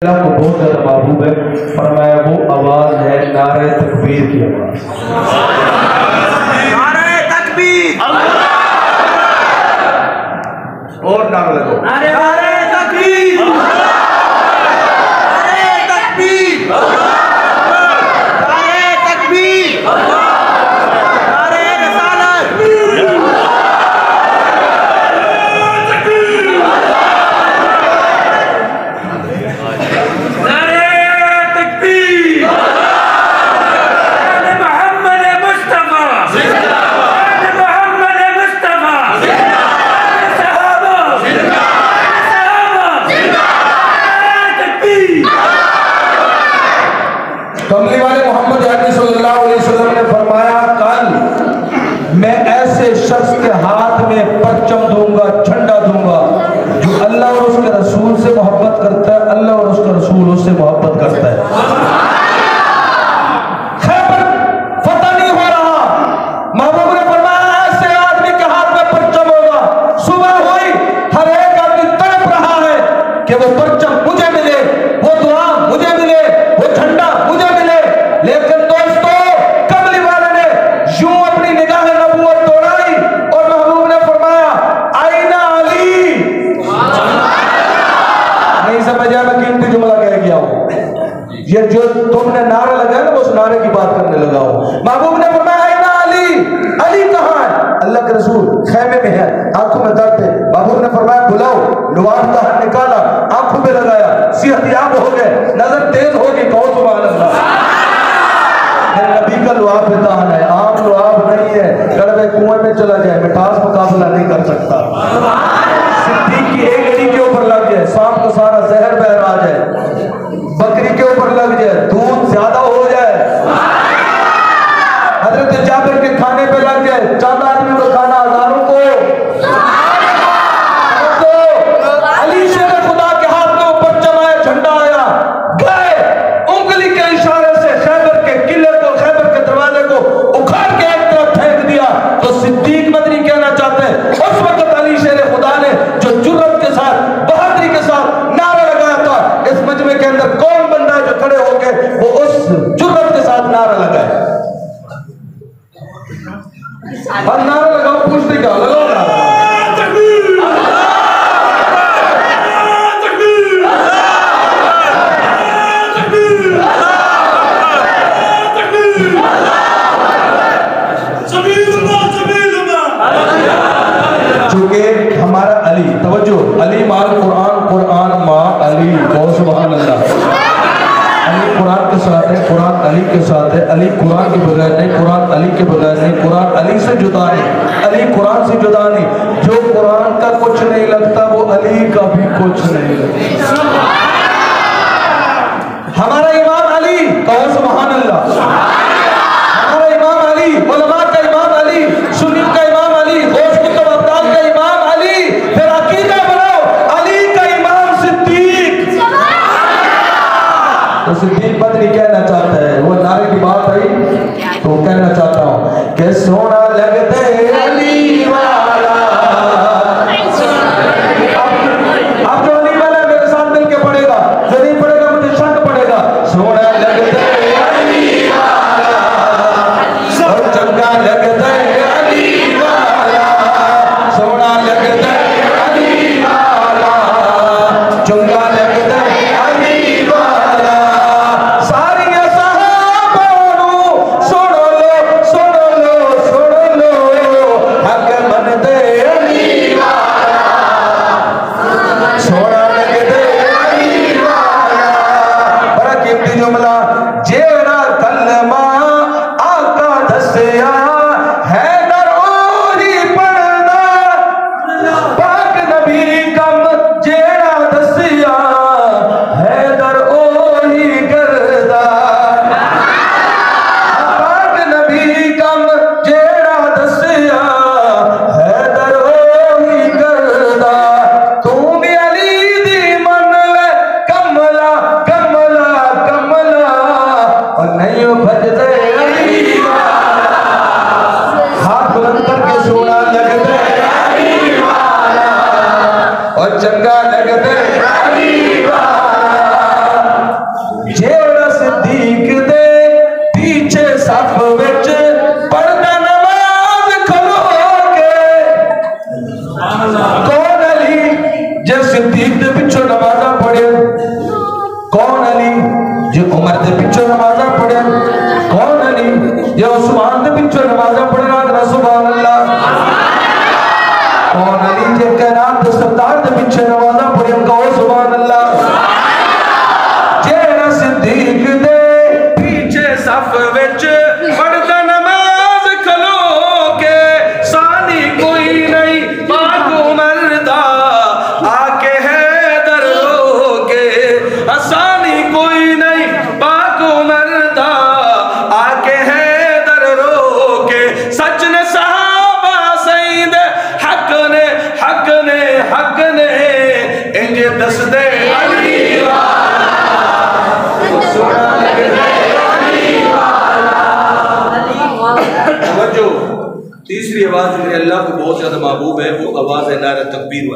अल्लाह को बहुत ज्यादा महबूब है। फरमाया वो आवाज है नारे तकबीर की आवाज। नारे तकबीर और नारा लगो नारे तकबीर नारे तकबीर नारे तकबीर नारे रिसालत कमली वाले मोहम्मद सल्लल्लाहु अलैहि वसल्लम ने फरमाया कल मैं ऐसे शख्स के हाथ में परचम दूंगा, झंडा दूंगा जो अल्लाह और उसके रसूल से मोहब्बत करता है, अल्लाह और उसका रसूल उससे मोहब्बत करता है। खैबर फतह नहीं हो रहा, महबूब ने फरमाया ऐसे आदमी के हाथ में परचम होगा। सुबह हुई, हर एक आदमी तड़प रहा है कि वो परचम मुझे मिले, वो दुआ मुझे मिले, वो झंडा मुझे मिले। लेकिन दोस्तों कमली वाले ने यूं अपनी निगाह नबूवत दौड़ाई और महबूब ने फरमाया आईना अली। नहीं समझा, मैं कीमती जुमला कह गया हूं। ये जो तुमने नारा लगाया ना, उस नारे की बात करने लगा हूं। महबूब ने फरमाया आईना अली, अली कहां है? अल्लाह के रसूल खैमे में है, आंखों में दर्द है। महबूब ने फरमाया बुलाओ, लुआब का हाथ निकाला, आंखों में लगाया, सेहतयाब हो गए, नजर तेज हो गई। कहो सुभान अल्लाह। नबी का लुआब बेतान है, आम लुआब नहीं है। कड़वे कुएं में चला जाए, मिठास मुकाबला नहीं कर सकता। सिद्दीक की एक एड़ी के ऊपर लग जाए, शाम को सारा जहर बह आ जाए। बकरी के ऊपर लग जाए, दूध ज्यादा हो जाए। हजरत जाबिर के खाने पे लग जाए, चंद आदमी को खाना हजारों को। अली शेर खुदा के हाथ में ऊपर चलाया, झंडा आया, गए उंगली के इशारे से खैबर के किले को, खैबर के दरवाजे को उखाड़ के एक तरफ फेंक दिया। तो सिद्दीक मदनी कहना चाहते हैं उस वक्त अली शेर खुदा ने जो जुर्रत के साथ, बहादुरी के साथ नारा लगाया था, इस मजमे के अंदर कौन बंदा है जो खड़े होके वो उस जुर्रत के साथ नारा लगाए? और नारा लगाओ, पूछते क्या लगाओ नारा। चूंकि हमारा अली, तवज्जो, अली माल कुरान, कुरान माँ अली। बहुत सुभान अल्लाह। अली कुरान के साथ है, कुरान अली के साथ है। अली कुरान के बगैर नहीं, कुरान अली के बगैर नहीं, कुरान अली से जुदा नहीं, अली कुरान से जुदा नहीं। जो कुरान का कुछ नहीं लगता वो अली का भी कुछ नहीं लगता। हमारा इमाम अली, कहो सुभान अल्लाह। हमारा इमाम अली, उलमा का इमाम अली, सुन्नी का इमाम अली, गौस कुतुब अब्दाल का इमाम अली। फिर अकीदा बनाओ अली का इमाम सिद्दीक। तो सिद्दीक मदनी कहना चाहता है, वो नारे की बात आई तो कहना चाहता हूं कि सोना लगते अली वाला। अब जो अली वाला मेरे साथ मिलके पढ़ेगा, जो नहीं पढ़ेगा मुझे शक पड़ेगा। सोना लगते अली वाला और चंगा लगते अली वाला, सोना लगते अली वाला, चंगा लगते अली वाला। सारिया साहबानू सुन लो, सुन लो, सुन नजदीक दे पीछे सफ विच पढ़दा नमाज खलो के सानी कोई नहीं पाक उमर दा आके हैदर रोके आसानी कोई नहीं पाक उमर दा आके हैदर रोके सच ने सहाबा सईद हक ने हक ने हक ने इंज दस दे अली वाला। तीसरी आवाज मेरे अल्लाह को बहुत ज्यादा महबूब है, वो आवाज है नारा तकबीर वाली।